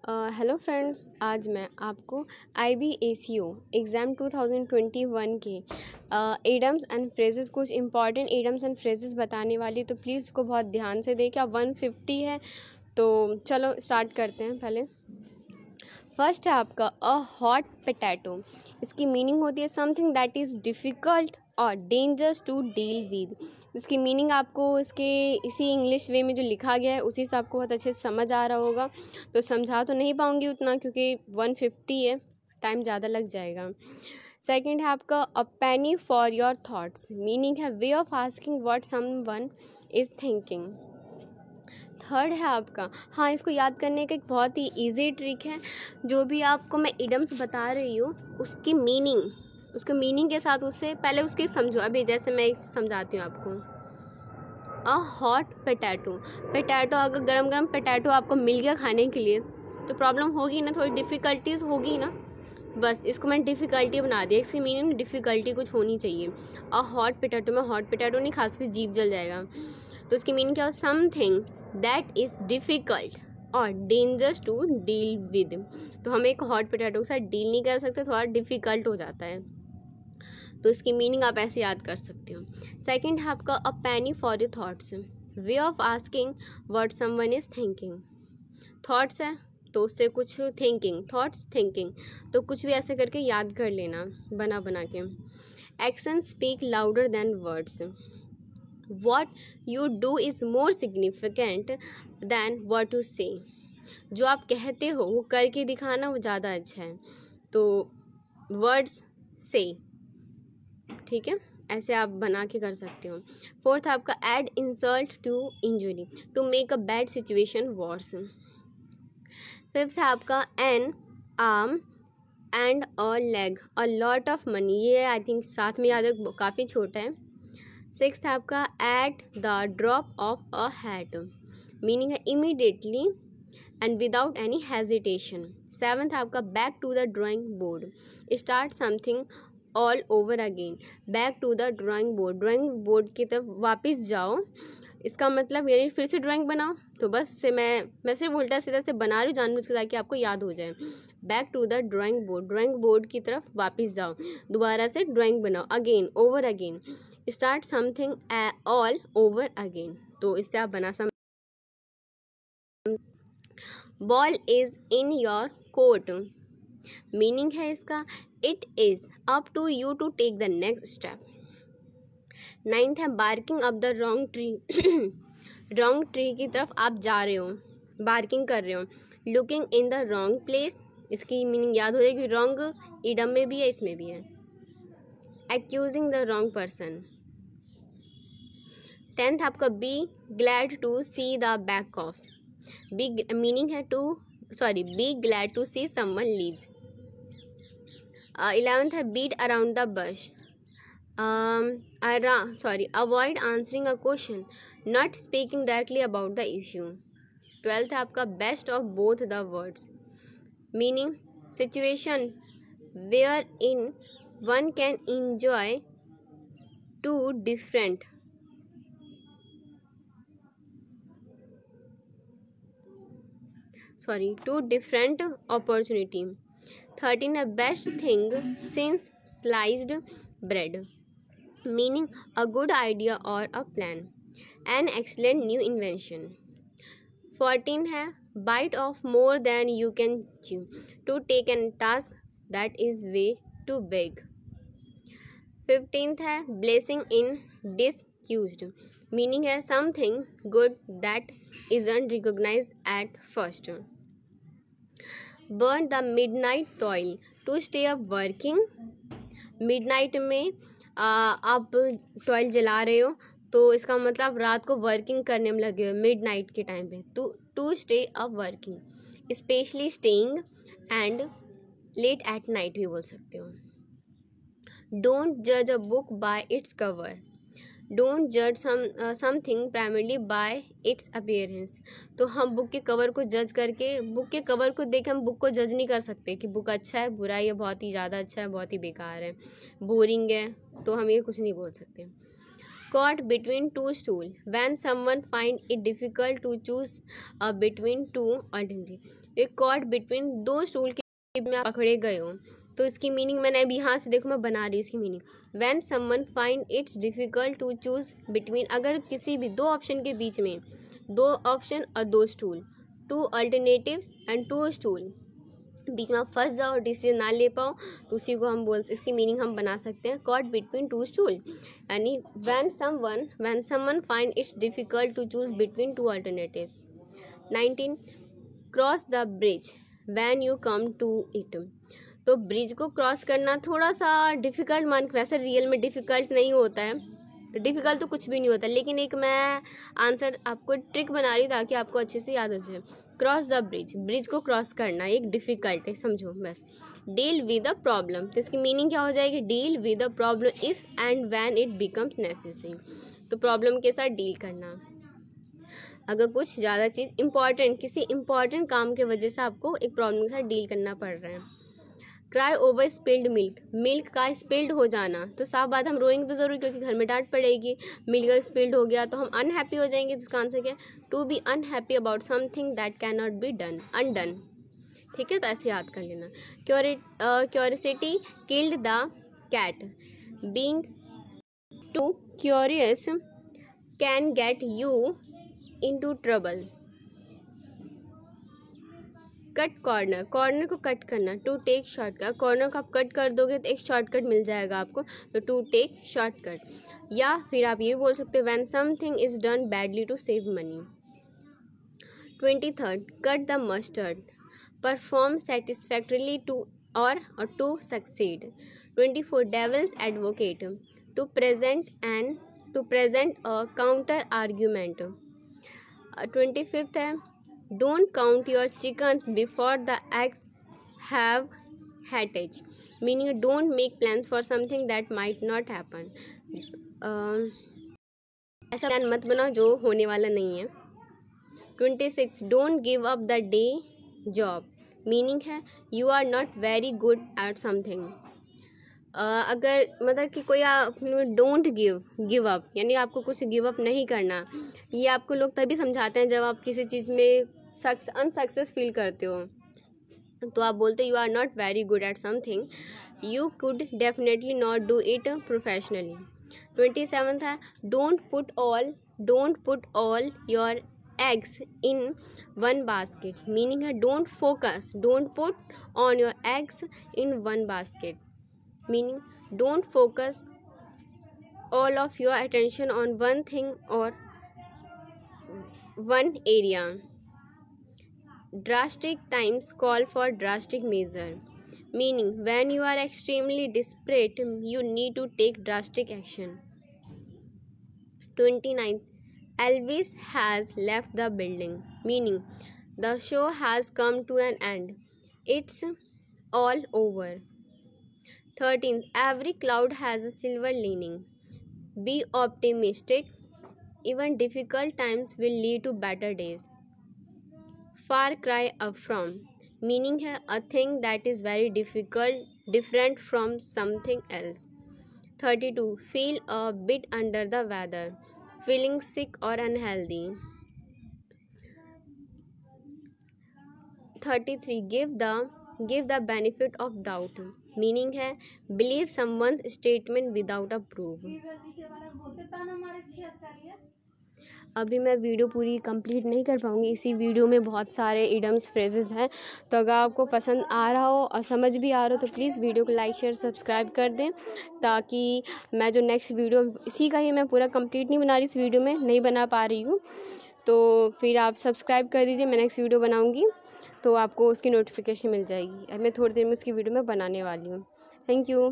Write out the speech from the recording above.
Hello friends, आज मैं आपको IBACO एग्ज़ाम 2021 के एडम्स एंड फ्रेजेस, कुछ इंपॉर्टेंट एडम्स एंड फ्रेजेस बताने वाली। तो प्लीज़ उसको बहुत ध्यान से देखिए। 150 है तो चलो स्टार्ट करते हैं। पहले फर्स्ट है आपका अ हॉट पोटैटो। इसकी मीनिंग होती है समथिंग दैट इज़ डिफ़िकल्ट और डेंजरस टू डील विद। इसकी मीनिंग आपको इसके इसी इंग्लिश वे में जो लिखा गया है उसी से आपको बहुत अच्छे से समझ आ रहा होगा। तो समझा तो नहीं पाऊँगी उतना क्योंकि 150 है, टाइम ज़्यादा लग जाएगा। सेकंड है आपका a penny for your thoughts. Meaning है way of asking what someone is thinking. Third है आपका, हाँ, इसको याद करने का एक बहुत ही इजी ट्रिक है। जो भी आपको मैं इडम्स बता रही हूँ उसकी मीनिंग के साथ उससे पहले उसके समझो। अभी जैसे मैं समझाती हूँ आपको। अ हॉट पोटैटो, अगर गरम गरम पोटैटो आपको मिल गया खाने के लिए तो प्रॉब्लम होगी ना, थोड़ी डिफ़िकल्टीज होगी ना। बस इसको मैंने डिफ़िकल्टी बना दिया। इसकी मीनिंग डिफ़िकल्टी कुछ होनी चाहिए। अ हॉट पोटैटो में हॉट पोटैटो नहीं खा सकते, जीभ जल जाएगा। तो इसकी मीनिंग क्या हो, समथिंग दैट इज़ डिफ़िकल्ट और डेंजरस टू डील विद। तो हम एक हॉट पोटैटो के साथ डील नहीं कर सकते, थोड़ा डिफ़िकल्ट हो जाता है। तो इसकी मीनिंग आप ऐसे याद कर सकते हो। सेकंड है आपका a penny for your thoughts. Way of asking what someone is thinking. Thoughts है तो उससे कुछ थिंकिंग तो कुछ भी ऐसे करके याद कर लेना बना के। Action speak louder than words. What you do is more significant than what you say. जो आप कहते हो वो करके दिखाना वो ज़्यादा अच्छा है। तो वर्ड्स से, ठीक है, ऐसे आप बना के कर सकते हो। फोर्थ आपका add insult to injury to make a bad situation worse. Fifth है आपका an arm and a leg a lot of money. ये आई थिंक साथ में याद है, काफ़ी छोटा है। सिक्स्थ है आपका at the drop of a hat. Meaning है immediately and without any hesitation. Seventh है आपका back to the drawing board. Start something all over again. Back to the drawing board की तरफ वापस जाओ। इसका मतलब यानी फिर से ड्राइंग बनाओ। तो बस से मैं सिर्फ उल्टा सीधा से बना रही हूँ जानबूझ के ताकि आपको याद हो जाए। Back to the drawing board की तरफ वापस जाओ, दोबारा से ड्राइंग बनाओ। Again, over again, start something all over again. तो इससे आप बना सम ball is in your court. Meaning है इसका it is up to you to take the next step. Ninth है barking up the wrong tree. Wrong tree की तरफ आप जा रहे हो, बार्किंग कर रहे हो। Looking in the wrong place, इसकी मीनिंग याद हो जाएगी। रॉन्ग ईडम में भी है, इसमें भी है। Accusing the wrong person. Tenth आपका be glad to see the back of. Be meaning है be glad to see someone leave. 11th है beat around the bush. Avoid answering a question, not speaking directly about the issue. 12th है आपका best of both the words. Meaning situation where in one can enjoy two different opportunity. 13 है best thing since sliced bread. Meaning a good idea और a plan, an excellent new invention. 14 है bite off more than you can chew to take an task that is way too big. 15th है blessing in disguised. Meaning है something good that isn't recognise at first. Burn the midnight toil to stay up working. Midnight में आप toil जला रहे हो तो इसका मतलब रात को वर्किंग करने में लगे हो मिडनाइट के टाइम पे। To stay up working, specially staying and late at night भी बोल सकते हो। डोंट जज a book by its cover. Don't जज something primarily bye it's appearance. तो हम बुक के कवर को देख हम बुक को जज नहीं कर सकते कि बुक अच्छा है, बुरा है, या बहुत ही ज़्यादा अच्छा है, बहुत ही बेकार है, बोरिंग है, तो हम ये कुछ नहीं बोल सकते। Caught between two stools, when someone find it difficult to choose between two alternatives. एक कॉट बिटवीन दो स्टूल के में आप पकड़े गए हो, तो इसकी मीनिंग मैंने अभी यहाँ से देखो मैं बना रही हूँ इसकी meaning. When someone find its difficult to choose between, अगर किसी भी दो ऑप्शन के बीच में, दो ऑप्शन और दो stool, two alternatives and two stool, बीच में आप फंस जाओ, डिसीजन ना ले पाओ, तो उसी को हम इसकी मीनिंग हम बना सकते हैं कॉट बिटवीन टू स्टूल। यानी when someone find its difficult to choose between two alternatives. 19 cross the bridge when you come to it, तो ब्रिज को क्रॉस करना थोड़ा सा डिफ़िकल्ट वैसे रियल में डिफ़िकल्ट नहीं होता है, डिफ़िकल्ट तो कुछ भी नहीं होता, लेकिन एक मैं आंसर आपको ट्रिक बना रही हूँ ताकि आपको अच्छे से याद हो जाए। क्रॉस द ब्रिज को क्रॉस करना एक डिफ़िकल्ट है, समझो बस। डील विद द प्रॉब्लम, तो इसकी मीनिंग क्या हो जाएगी? Deal with the problem if and when it becomes necessary, तो प्रॉब्लम के साथ डील करना अगर कुछ ज़्यादा चीज़ इंपॉर्टेंट, किसी इंपॉर्टेंट काम के वजह से आपको एक प्रॉब्लम के साथ डील करना पड़ रहा है। Cry over spilled milk, milk का स्पिल्ड हो जाना, तो साफ बात हम रोएंगे तो ज़रूर, क्योंकि घर में डांट पड़ेगी। मिल्क का स्पिल्ड हो गया तो हम अनहैप्पी हो जाएंगे, तो उसका आंसर क्या है? To be unhappy about something that can not be done, undone. ठीक है, तो ऐसे याद कर लेना। Curiosity killed the cat, being too curious can get you into trouble. Cut corner, corner को कट करना, टू टेक शॉर्टकट, कॉर्नर को आप कट कर दोगे तो एक शॉर्टकट मिल जाएगा आपको, तो टू टेक शॉर्टकट। या फिर आप ये बोल सकते हो when something is done badly to save money. 23 cut the mustard, perform satisfactorily to और to succeed. 24 devil's advocate, to present a counter argument. 25 है don't count your chickens before the eggs have हैटेज, meaning don't make plans for something that might not happen, ऐसा plan मत बनाओ जो होने वाला नहीं है। 26 don't give up the day job, meaning है you are not very good at something. अगर मतलब कि कोई आप डोंट गिव अप, यानी आपको कुछ गिव अप नहीं करना, ये आपको लोग तभी समझाते हैं जब आप किसी चीज़ में अनसक्सेस फील करते हो, तो आप बोलते हो you are not very good at something, you could definitely not do it professionally. 27 है don't put all your eggs in one basket, meaning है don't put on your eggs in one basket, meaning don't focus all of your attention on one thing or one area. Drastic times call for drastic measure, meaning when you are extremely desperate you need to take drastic action. 29 Elvis has left the building, meaning the show has come to an end, it's all over. 13 every cloud has a silver lining, be optimistic, even difficult times will lead to better days. Far cry up from, meaning है a thing that is very different from something else. 32 feel a bit under the weather, feeling sick or unhealthy. 33 give the benefit of doubt, meaning है believe someone's statement without a proof. अभी मैं video पूरी complete नहीं कर पाऊँगी, इसी video में बहुत सारे इडम्स फ्रेजेस हैं, तो अगर आपको पसंद आ रहा हो और समझ भी आ रहा हो तो प्लीज़ वीडियो को लाइक शेयर सब्सक्राइब कर दें, ताकि मैं जो नेक्स्ट वीडियो इसी का ही मैं पूरा कंप्लीट नहीं बना रही, इस वीडियो में नहीं बना पा रही हूँ, तो फिर आप सब्सक्राइब कर दीजिए। मैं नेक्स्ट वीडियो बनाऊँगी तो आपको उसकी नोटिफिकेशन मिल जाएगी। अब मैं थोड़ी देर में उसकी वीडियो में बनाने वाली हूँ। Thank you.